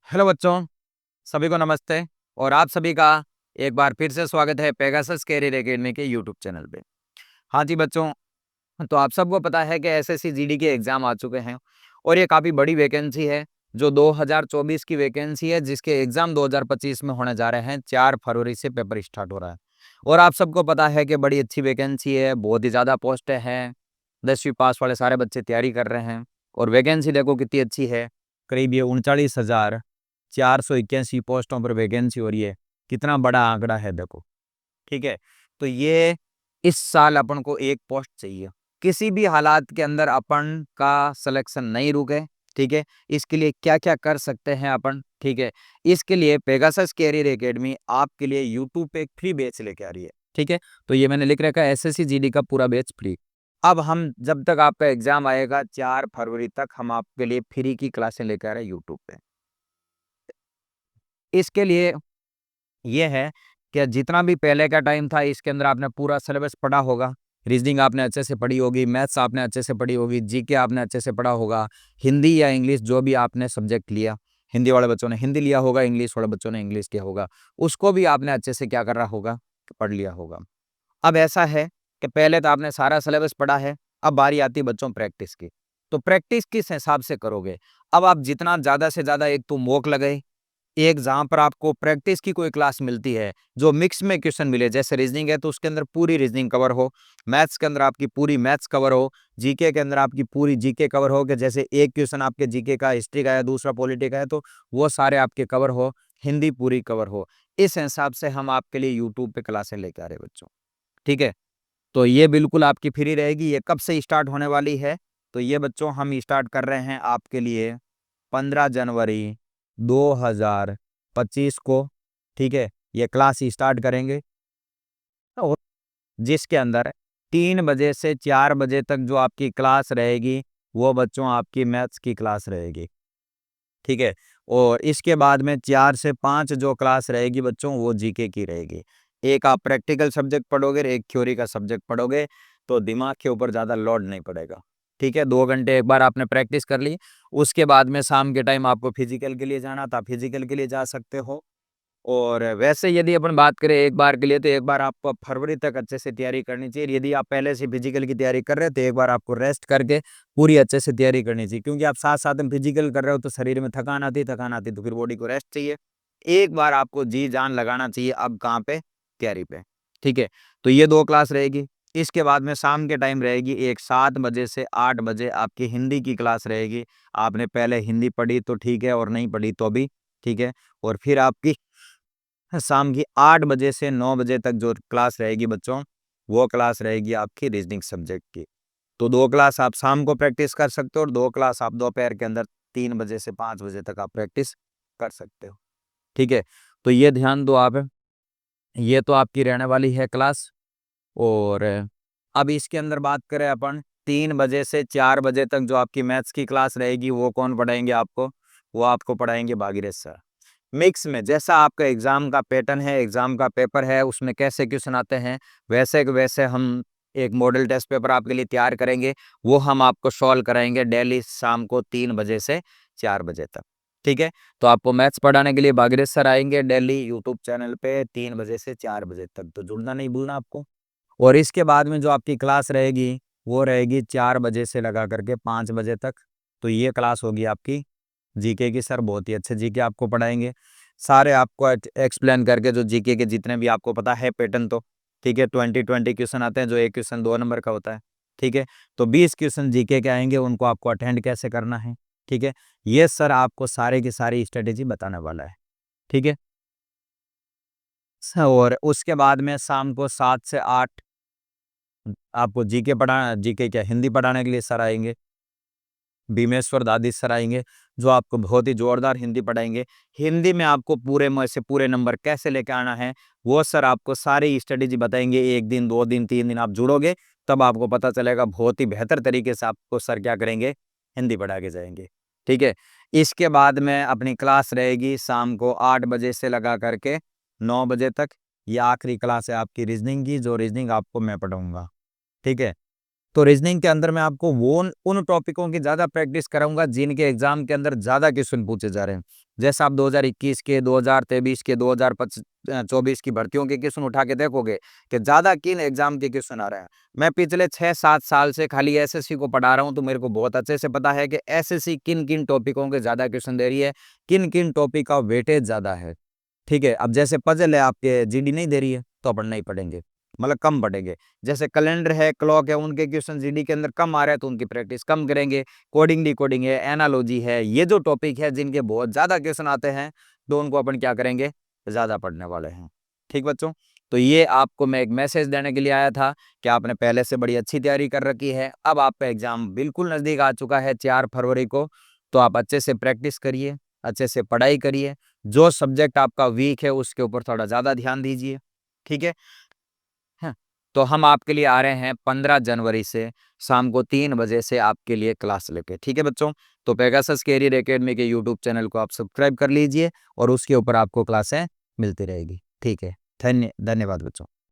Hello बच्चों, सभी को नमस्ते और आप सभी का एक बार फिर से स्वागत है पेगासस कैरियर एकेडमी के यूट्यूब चैनल पे। हाँ जी बच्चों, तो आप सबको पता है कि एसएससी जीडी के एग्ज़ाम आ चुके हैं और ये काफ़ी बड़ी वैकेंसी है, जो 2024 की वैकेंसी है, जिसके एग्ज़ाम 2025 में होने जा रहे हैं। 4 फरवरी से पेपर स्टार्ट हो रहा है और आप सबको पता है कि बड़ी अच्छी वैकेंसी है, बहुत ही ज़्यादा पोस्टें हैं। 10वीं पास वाले सारे बच्चे तैयारी कर रहे हैं और वैकेंसी देखो कितनी अच्छी है, करीब ये 39,481 पोस्टों पर वैकेंसी हो रही है। कितना बड़ा आंकड़ा है देखो, ठीक है? तो ये इस साल अपन को एक पोस्ट चाहिए। किसी भी हालात के अंदर अपन का सिलेक्शन नहीं रुके, ठीक है? इसके लिए क्या-क्या कर सकते हैं अपन, ठीक है? इसके लिए पेगासस कैरियर एकेडमी आपके लिए यूट्यूब पे एक फ्री बैच लेके आ रही है, ठीक है? तो ये मैंने लिख रखा है एसएससी जीडी का पूरा बैच फ्री। अब हम जब तक आपका एग्ज़ाम आएगा 4 फरवरी तक हम आपके लिए फ्री की क्लासें लेके आ रहे हैं यूट्यूब पे। इसके लिए ये है कि जितना भी पहले का टाइम था इसके अंदर आपने पूरा सिलेबस पढ़ा होगा। रीजनिंग आपने अच्छे से पढ़ी होगी, मैथ्स आपने अच्छे से पढ़ी होगी, जीके आपने अच्छे से पढ़ा होगा, हिंदी या इंग्लिश जो भी आपने सब्जेक्ट लिया, हिंदी वाले बच्चों ने हिंदी लिया होगा, इंग्लिश वाले बच्चों ने इंग्लिश किया होगा, उसको भी आपने अच्छे से क्या कर रहा होगा, पढ़ लिया होगा। अब ऐसा है कि पहले तो आपने सारा सिलेबस पढ़ा है, अब बारी आती है बच्चों प्रैक्टिस की। तो प्रैक्टिस किस हिसाब से करोगे? अब आप जितना ज़्यादा से ज़्यादा एक तो मॉक लगाए, एक जहाँ पर आपको प्रैक्टिस की कोई क्लास मिलती है, जो मिक्स में क्वेश्चन मिले, जैसे रीजनिंग है तो उसके अंदर पूरी रीजनिंग कवर हो, मैथ्स के अंदर आपकी पूरी मैथ्स कवर हो, जीके के अंदर आपकी पूरी जीके कवर हो, कि जैसे एक क्वेश्चन आपके जीके का हिस्ट्री का है, दूसरा पॉलिटी का है, तो वो सारे आपके कवर हो, हिंदी पूरी कवर हो। इस हिसाब से हम आपके लिए यूट्यूब पे क्लासें लेके आ रहे हैं बच्चों, ठीक है? तो ये बिल्कुल आपकी फ्री रहेगी। ये कब से स्टार्ट होने वाली है? तो ये बच्चों हम स्टार्ट कर रहे हैं आपके लिए 15 जनवरी 2025 को, ठीक है? ये क्लास स्टार्ट करेंगे और जिसके अंदर 3 बजे से 4 बजे तक जो आपकी क्लास रहेगी, वो बच्चों आपकी मैथ्स की क्लास रहेगी, ठीक है? और इसके बाद में 4 से 5 जो क्लास रहेगी बच्चों, वो जीके की रहेगी। एक आप प्रैक्टिकल सब्जेक्ट पढ़ोगे और एक थ्योरी का सब्जेक्ट पढ़ोगे, तो दिमाग के ऊपर ज़्यादा लोड नहीं पड़ेगा, ठीक है? 2 घंटे एक बार आपने प्रैक्टिस कर ली, उसके बाद में शाम के टाइम आपको फिजिकल के लिए जाना था, फिजिकल के लिए जा सकते हो। और वैसे यदि अपन बात करें एक बार के लिए, तो एक बार आपको फरवरी तक अच्छे से तैयारी करनी चाहिए। यदि आप पहले से फिजिकल की तैयारी कर रहे हैं, तो एक बार आपको रेस्ट करके पूरी अच्छे से तैयारी करनी चाहिए, क्योंकि आप साथ-साथ में फिजिकल कर रहे हो तो शरीर में थकान आती है तो फिर बॉडी को रेस्ट चाहिए। एक बार आपको जी-जान लगाना चाहिए अब कहाँ पे? तैयारी पे, ठीक है? तो ये 2 क्लास रहेगी। इसके बाद में शाम के टाइम रहेगी एक 7 बजे से 8 बजे आपकी हिंदी की क्लास रहेगी। आपने पहले हिंदी पढ़ी तो ठीक है और नहीं पढ़ी तो भी ठीक है। और फिर आपकी शाम की 8 बजे से 9 बजे तक जो क्लास रहेगी बच्चों, वो क्लास रहेगी आपकी रीजनिंग सब्जेक्ट की। तो 2 क्लास आप शाम को प्रैक्टिस कर सकते हो और 2 क्लास आप दोपहर के अंदर 3 बजे से 5 बजे तक आप प्रैक्टिस कर सकते हो, ठीक है? तो ये ध्यान दो आप, ये तो आपकी रहने वाली है क्लास। और अब इसके अंदर बात करें अपन, 3 बजे से 4 बजे तक जो आपकी मैथ्स की क्लास रहेगी, वो कौन पढ़ाएँगे आपको? वो आपको पढ़ाएँगे भागीरथ सर। मिक्स में जैसा आपका एग्ज़ाम का पैटर्न है, एग्ज़ाम का पेपर है, उसमें कैसे क्वेश्चन आते हैं, वैसे के वैसे हम एक मॉडल टेस्ट पेपर आपके लिए तैयार करेंगे। वो हम आपको सॉल्व कराएँगे डेली शाम को 3 बजे से 4 बजे तक, ठीक है? तो आपको मैथ्स पढ़ाने के लिए भागीरथ सर आएँगे डेली यूट्यूब चैनल पे 3 बजे से 4 बजे तक, तो जुड़ना नहीं भूलना आपको। और इसके बाद में जो आपकी क्लास रहेगी, वो रहेगी 4 बजे से लगा करके 5 बजे तक। तो ये क्लास होगी आपकी जीके की। सर बहुत ही अच्छे जीके आपको पढ़ाएँगे। सारे आपको एक्सप्लेन करके जो जीके के जितने भी आपको पता है पैटर्न तो, ठीक है? 20-20 क्वेश्चन आते हैं, जो 1 क्वेश्चन 2 नंबर का होता है, ठीक है? तो 20 क्वेश्चन जीके के आएँगे, उनको आपको अटेंड कैसे करना है, ठीक है? ये सर आपको सारे की सारी स्ट्रैटेजी बताने वाला है, ठीक है? और उसके बाद में शाम को 7 से 8 आपको जीके क्या हिंदी पढ़ाने के लिए सर आएँगे। भीमेश्वर दादी सर आएँगे, जो आपको बहुत ही ज़ोरदार हिंदी पढ़ाएँगे। हिंदी में आपको पूरे में से पूरे नंबर कैसे लेके आना है, वो सर आपको सारी स्ट्रैटेजी बताएँगे। 1 दिन, 2 दिन, 3 दिन आप जुड़ोगे, तब आपको पता चलेगा। बहुत ही बेहतर तरीके से आपको सर क्या करेंगे, हिंदी पढ़ा के जाएँगे, ठीक है? इसके बाद में अपनी क्लास रहेगी शाम को 8 बजे से लगा करके 9 बजे तक। ये आखिरी क्लास है आपकी रीज़निंग की, जो रीज़निंग आपको मैं पढ़ाऊँगा, ठीक है? तो रीजनिंग के अंदर मैं आपको वो उन टॉपिकों की ज़्यादा प्रैक्टिस कराऊंगा जिनके एग्जाम के अंदर ज़्यादा क्वेश्चन पूछे जा रहे हैं। जैसे आप 2021 के, 2023 के, 2024 की भर्तियों के क्वेश्चन उठा के देखोगे कि ज़्यादा किन एग्जाम के क्वेश्चन आ रहे हैं। मैं पिछले 6-7 साल से खाली एसएससी को पढ़ा रहा हूँ, तो मेरे को बहुत अच्छे से पता है कि एसएससी किन-किन टॉपिकों के ज़्यादा क्वेश्चन दे रही है, किन-किन टॉपिक का वेटेज ज़्यादा है। ठीक है, अब जैसे पजल है आपके जीडी नहीं दे रही है, तो अपन नहीं पढ़ेंगे, मतलब कम पढ़ेंगे। जैसे कैलेंडर है, क्लॉक है, उनके क्वेश्चन जीडी के अंदर कम आ रहे हैं, तो उनकी प्रैक्टिस कम करेंगे। कोडिंग डिकोडिंग है, एनालॉजी है, ये जो टॉपिक है जिनके बहुत ज़्यादा क्वेश्चन आते हैं, तो उनको अपन क्या करेंगे, ज़्यादा पढ़ने वाले हैं। ठीक बच्चों, तो ये आपको मैं एक मैसेज देने के लिए आया था कि आपने पहले से बड़ी अच्छी तैयारी कर रखी है। अब आपका एग्जाम बिल्कुल नज़दीक आ चुका है 4 फरवरी को, तो आप अच्छे से प्रैक्टिस करिए, अच्छे से पढ़ाई करिए। जो सब्जेक्ट आपका वीक है उसके ऊपर थोड़ा ज़्यादा ध्यान दीजिए। ठीक है? हाँ, तो हम आपके लिए आ रहे हैं 15 जनवरी से शाम को 3 बजे से आपके लिए क्लास लेके। ठीक है बच्चों? तो पेगासस कैरियर एकेडमी के यूट्यूब चैनल को आप सब्सक्राइब कर लीजिए और उसके ऊपर आपको क्लासें मिलती रहेगी। ठीक है? धन्यवाद बच्चों।